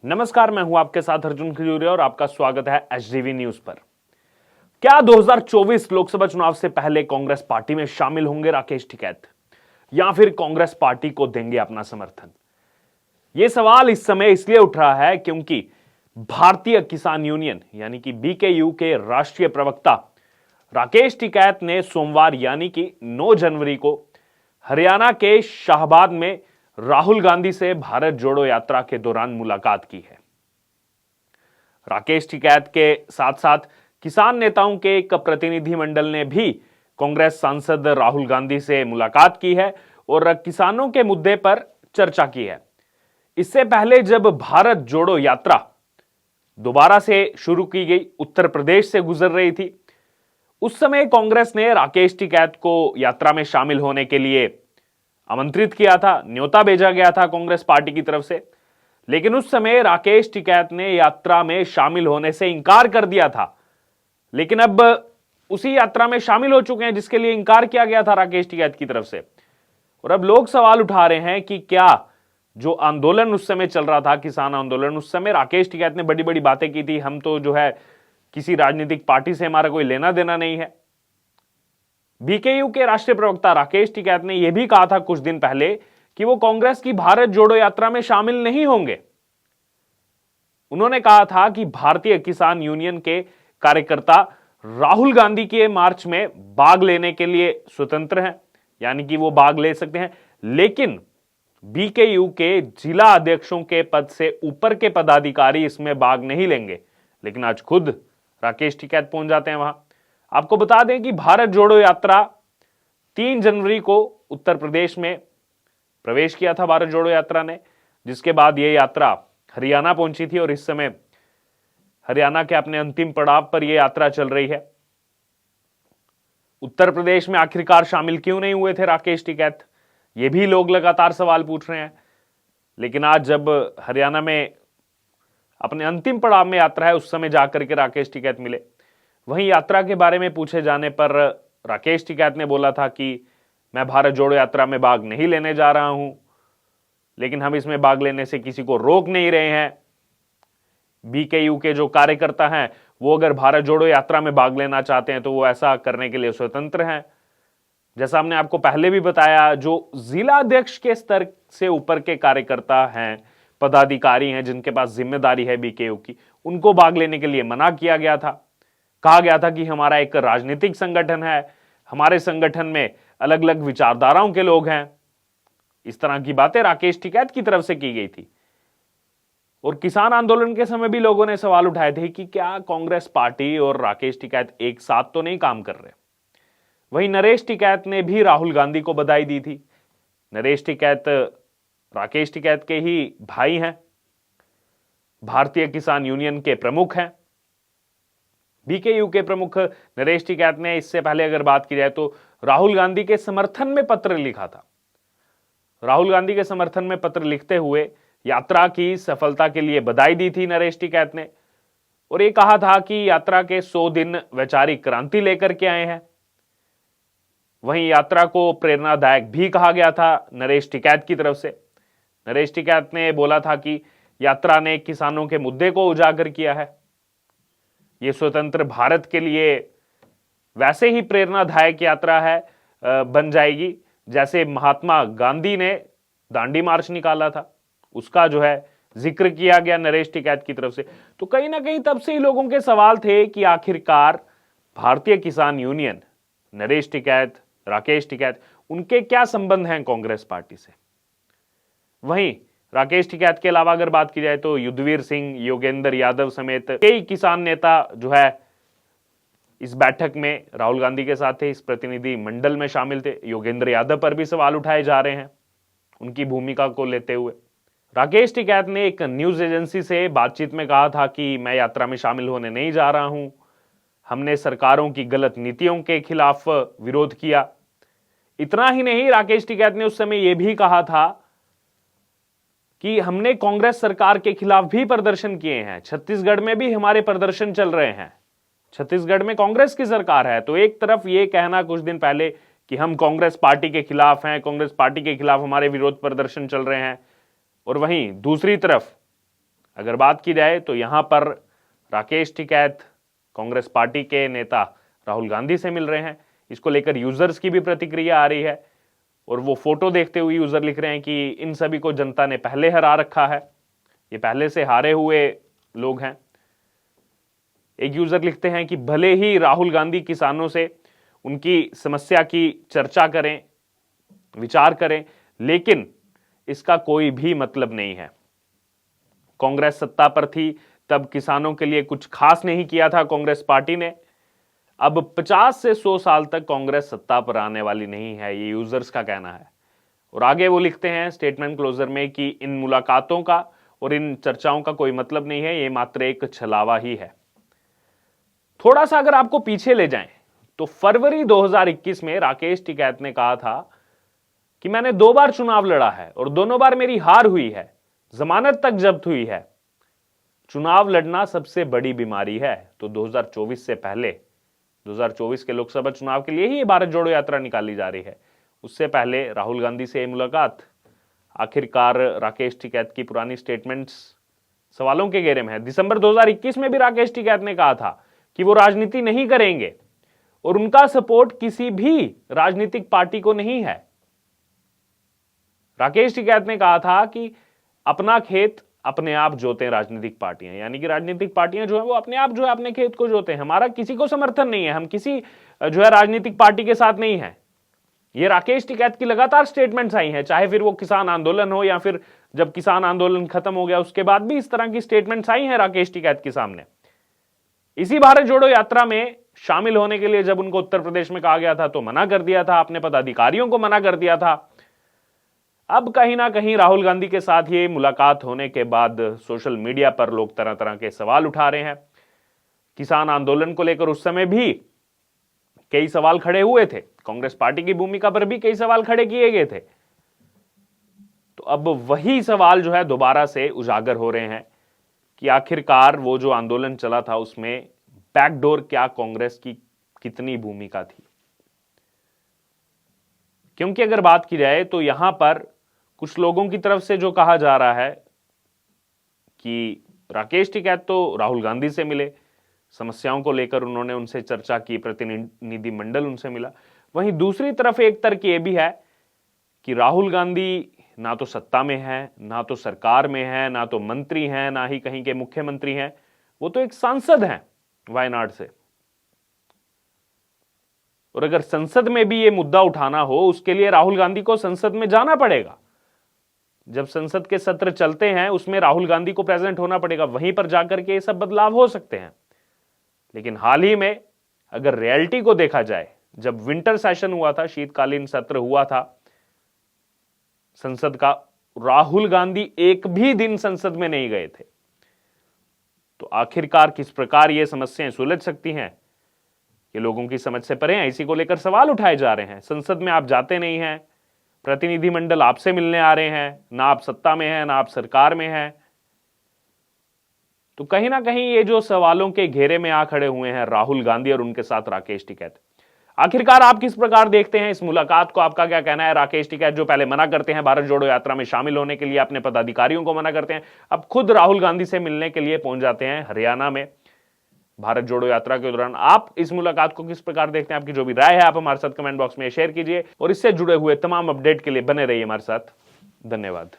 नमस्कार, मैं हूं आपके साथ अर्जुन खजूरिया और आपका स्वागत है एचडीवी न्यूज पर। क्या 2024 लोकसभा चुनाव से पहले कांग्रेस पार्टी में शामिल होंगे राकेश टिकैत या फिर कांग्रेस पार्टी को देंगे अपना समर्थन? यह सवाल इस समय इसलिए उठ रहा है क्योंकि भारतीय किसान यूनियन यानी कि बीकेयू के राष्ट्रीय प्रवक्ता राकेश टिकैत ने सोमवार यानी कि 9 जनवरी को हरियाणा के शाहबाद में राहुल गांधी से भारत जोड़ो यात्रा के दौरान मुलाकात की है। राकेश टिकैत के साथ साथ किसान नेताओं के एक प्रतिनिधिमंडल ने भी कांग्रेस सांसद राहुल गांधी से मुलाकात की है और किसानों के मुद्दे पर चर्चा की है। इससे पहले जब भारत जोड़ो यात्रा दोबारा से शुरू की गई, उत्तर प्रदेश से गुजर रही थी, उस समय कांग्रेस ने राकेश टिकैत को यात्रा में शामिल होने के लिए आमंत्रित किया था, न्योता भेजा गया था कांग्रेस पार्टी की तरफ से। लेकिन उस समय राकेश टिकैत ने यात्रा में शामिल होने से इंकार कर दिया था। लेकिन अब उसी यात्रा में शामिल हो चुके हैं जिसके लिए इंकार किया गया था राकेश टिकैत की तरफ से। और अब लोग सवाल उठा रहे हैं कि क्या जो आंदोलन उस समय चल रहा था, किसान आंदोलन, उस समय राकेश टिकैत ने बड़ी बड़ी बातें की थी, हम तो जो है किसी राजनीतिक पार्टी से हमारा कोई लेना देना नहीं है। बीकेयू के राष्ट्रीय प्रवक्ता राकेश टिकैत ने यह भी कहा था कुछ दिन पहले कि वो कांग्रेस की भारत जोड़ो यात्रा में शामिल नहीं होंगे। उन्होंने कहा था कि भारतीय किसान यूनियन के कार्यकर्ता राहुल गांधी के मार्च में भाग लेने के लिए स्वतंत्र हैं, यानी कि वो भाग ले सकते हैं, लेकिन बीकेयू के जिला अध्यक्षों के पद से ऊपर के पदाधिकारी इसमें भाग नहीं लेंगे। लेकिन आज खुद राकेश टिकैत पहुंच जाते हैं वहां। आपको बता दें कि भारत जोड़ो यात्रा 3 जनवरी को उत्तर प्रदेश में प्रवेश किया था भारत जोड़ो यात्रा ने, जिसके बाद यह यात्रा हरियाणा पहुंची थी और इस समय हरियाणा के अपने अंतिम पड़ाव पर यह यात्रा चल रही है। उत्तर प्रदेश में आखिरकार शामिल क्यों नहीं हुए थे राकेश टिकैत, ये भी लोग लगातार सवाल पूछ रहे हैं। लेकिन आज जब हरियाणा में अपने अंतिम पड़ाव में यात्रा है, उस समय जाकर के राकेश टिकैत मिले। वहीं यात्रा के बारे में पूछे जाने पर राकेश टिकैत ने बोला था कि मैं भारत जोड़ो यात्रा में भाग नहीं लेने जा रहा हूं, लेकिन हम इसमें भाग लेने से किसी को रोक नहीं रहे हैं। बीकेयू के जो कार्यकर्ता हैं वो अगर भारत जोड़ो यात्रा में भाग लेना चाहते हैं तो वो ऐसा करने के लिए स्वतंत्र हैं। जैसा हमने आपको पहले भी बताया, जो जिला अध्यक्ष के स्तर से ऊपर के कार्यकर्ता हैं, पदाधिकारी हैं, जिनके पास जिम्मेदारी है बीकेयू की, उनको भाग लेने के लिए मना किया गया था। कहा गया था कि हमारा एक राजनीतिक संगठन है, हमारे संगठन में अलग अलग विचारधाराओं के लोग हैं। इस तरह की बातें राकेश टिकैत की तरफ से की गई थी। और किसान आंदोलन के समय भी लोगों ने सवाल उठाए थे कि क्या कांग्रेस पार्टी और राकेश टिकैत एक साथ तो नहीं काम कर रहे। वहीं नरेश टिकैत ने भी राहुल गांधी को बधाई दी थी। नरेश टिकैत राकेश टिकैत के ही भाई हैं, भारतीय किसान यूनियन के प्रमुख हैं। बीकेयू के प्रमुख नरेश टिकैत ने इससे पहले अगर बात की जाए तो राहुल गांधी के समर्थन में पत्र लिखा था। राहुल गांधी के समर्थन में पत्र लिखते हुए यात्रा की सफलता के लिए बधाई दी थी नरेश टिकैत ने, और यह कहा था कि यात्रा के 100 दिन वैचारिक क्रांति लेकर के आए हैं। वहीं यात्रा को प्रेरणादायक भी कहा गया था नरेश टिकैत की तरफ से। नरेश टिकैत ने बोला था कि यात्रा ने किसानों के मुद्दे को उजागर किया है। यह स्वतंत्र भारत के लिए वैसे ही प्रेरणादायक यात्रा है, बन जाएगी जैसे महात्मा गांधी ने दांडी मार्च निकाला था, उसका जो है जिक्र किया गया नरेश टिकैत की तरफ से। तो कहीं ना कहीं तब से ही लोगों के सवाल थे कि आखिरकार भारतीय किसान यूनियन, नरेश टिकैत, राकेश टिकैत, उनके क्या संबंध हैं कांग्रेस पार्टी से। वहीं राकेश टिकैत के अलावा अगर बात की जाए तो युद्धवीर सिंह, योगेंद्र यादव समेत कई किसान नेता जो है इस बैठक में राहुल गांधी के साथ थे, इस प्रतिनिधि मंडल में शामिल थे। योगेंद्र यादव पर भी सवाल उठाए जा रहे हैं उनकी भूमिका को लेते हुए। राकेश टिकैत ने एक न्यूज एजेंसी से बातचीत में कहा था कि मैं यात्रा में शामिल होने नहीं जा रहा हूं, हमने सरकारों की गलत नीतियों के खिलाफ विरोध किया। इतना ही नहीं, राकेश टिकैत ने उस समय यह भी कहा था कि हमने कांग्रेस सरकार के खिलाफ भी प्रदर्शन किए हैं, छत्तीसगढ़ में भी हमारे प्रदर्शन चल रहे हैं। छत्तीसगढ़ में कांग्रेस की सरकार है, तो एक तरफ यह कहना कुछ दिन पहले कि हम कांग्रेस पार्टी के खिलाफ हैं, कांग्रेस पार्टी के खिलाफ हमारे विरोध प्रदर्शन चल रहे हैं, और वहीं दूसरी तरफ अगर बात की जाए तो यहां पर राकेश टिकैत कांग्रेस पार्टी के नेता राहुल गांधी से मिल रहे हैं। इसको लेकर यूजर्स की भी प्रतिक्रिया आ रही है और वो फोटो देखते हुए यूजर लिख रहे हैं कि इन सभी को जनता ने पहले हरा रखा है, ये पहले से हारे हुए लोग हैं। एक यूजर लिखते हैं कि भले ही राहुल गांधी किसानों से उनकी समस्या की चर्चा करें, विचार करें, लेकिन इसका कोई भी मतलब नहीं है। कांग्रेस सत्ता पर थी तब किसानों के लिए कुछ खास नहीं किया था कांग्रेस पार्टी ने। अब 50 से 100 साल तक कांग्रेस सत्ता पर आने वाली नहीं है, ये यूजर्स का कहना है। और आगे वो लिखते हैं स्टेटमेंट क्लोजर में कि इन मुलाकातों का और इन चर्चाओं का कोई मतलब नहीं है, ये मात्र एक छलावा ही है। थोड़ा सा अगर आपको पीछे ले जाएं तो फरवरी 2021 में राकेश टिकैत ने कहा था कि मैंने 2 बार चुनाव लड़ा है और दोनों बार मेरी हार हुई है, जमानत तक जब्त हुई है। चुनाव लड़ना सबसे बड़ी बीमारी है। तो 2024 से पहले, 2024 के लोकसभा चुनाव के लिए ही भारत जोड़ो यात्रा निकाली जा रही है। उससे पहले राहुल गांधी से मुलाकात। आखिरकार राकेश टिकैत की पुरानी स्टेटमेंट्स सवालों के घेरे में है। दिसंबर 2021 में भी राकेश टिकैत ने कहा था कि वो राजनीति नहीं करेंगे और उनका सपोर्ट किसी भी राजनीतिक पार्टी को नहीं है। राकेश टिकैत ने कहा था कि अपना खेत अपने आप जोते राजनीतिक पार्टियां, यानी कि राजनीतिक पार्टियां जो है वो अपने आप जो है अपने खेत को जोते हैं। हमारा किसी को समर्थन नहीं है, हम किसी जो है राजनीतिक पार्टी के साथ नहीं है। ये राकेश टिकैत की लगातार स्टेटमेंट्स आई हैं, चाहे फिर वो किसान आंदोलन हो या फिर जब किसान आंदोलन खत्म हो गया उसके बाद भी इस तरह की स्टेटमेंट्स आई हैं राकेश टिकैत के सामने। इसी भारत जोड़ो यात्रा में शामिल होने के लिए जब उनको उत्तर प्रदेश में कहा गया था तो मना कर दिया था, अपने पदाधिकारियों को मना कर दिया था। अब कहीं ना कहीं राहुल गांधी के साथ ये मुलाकात होने के बाद सोशल मीडिया पर लोग तरह तरह के सवाल उठा रहे हैं। किसान आंदोलन को लेकर उस समय भी कई सवाल खड़े हुए थे, कांग्रेस पार्टी की भूमिका पर भी कई सवाल खड़े किए गए थे। तो अब वही सवाल जो है दोबारा से उजागर हो रहे हैं कि आखिरकार वो जो आंदोलन चला था उसमें बैकडोर क्या कांग्रेस की कितनी भूमिका थी। क्योंकि अगर बात की जाए तो यहां पर कुछ लोगों की तरफ से जो कहा जा रहा है कि राकेश टिकैत तो राहुल गांधी से मिले, समस्याओं को लेकर उन्होंने उनसे चर्चा की, प्रतिनिधि मंडल उनसे मिला। वहीं दूसरी तरफ एक तर्क ये भी है कि राहुल गांधी ना तो सत्ता में है, ना तो सरकार में है, ना तो मंत्री हैं, ना ही कहीं के मुख्यमंत्री हैं, वो तो एक सांसद हैं वायनाड से। और अगर संसद में भी ये मुद्दा उठाना हो उसके लिए राहुल गांधी को संसद में जाना पड़ेगा। जब संसद के सत्र चलते हैं उसमें राहुल गांधी को प्रेजेंट होना पड़ेगा, वहीं पर जाकर के ये सब बदलाव हो सकते हैं। लेकिन हाल ही में अगर रियलिटी को देखा जाए, जब विंटर सेशन हुआ था, शीतकालीन सत्र हुआ था संसद का, राहुल गांधी एक भी दिन संसद में नहीं गए थे। तो आखिरकार किस प्रकार ये समस्याएं सुलझ सकती हैं, ये लोगों की समझ से परे हैं। इसी को लेकर सवाल उठाए जा रहे हैं। संसद में आप जाते नहीं हैं, प्रतिनिधिमंडल आपसे मिलने आ रहे हैं, ना आप सत्ता में हैं, ना आप सरकार में हैं। तो कहीं ना कहीं ये जो सवालों के घेरे में आ खड़े हुए हैं राहुल गांधी और उनके साथ राकेश टिकैत। आखिरकार आप किस प्रकार देखते हैं इस मुलाकात को, आपका क्या कहना है? राकेश टिकैत जो पहले मना करते हैं भारत जोड़ो यात्रा में शामिल होने के लिए, अपने पदाधिकारियों को मना करते हैं, अब खुद राहुल गांधी से मिलने के लिए पहुंच जाते हैं हरियाणा में भारत जोड़ो यात्रा के दौरान। आप इस मुलाकात को किस प्रकार देखते हैं? आपकी जो भी राय है आप हमारे साथ कमेंट बॉक्स में शेयर कीजिए और इससे जुड़े हुए तमाम अपडेट के लिए बने रहिए हमारे साथ। धन्यवाद।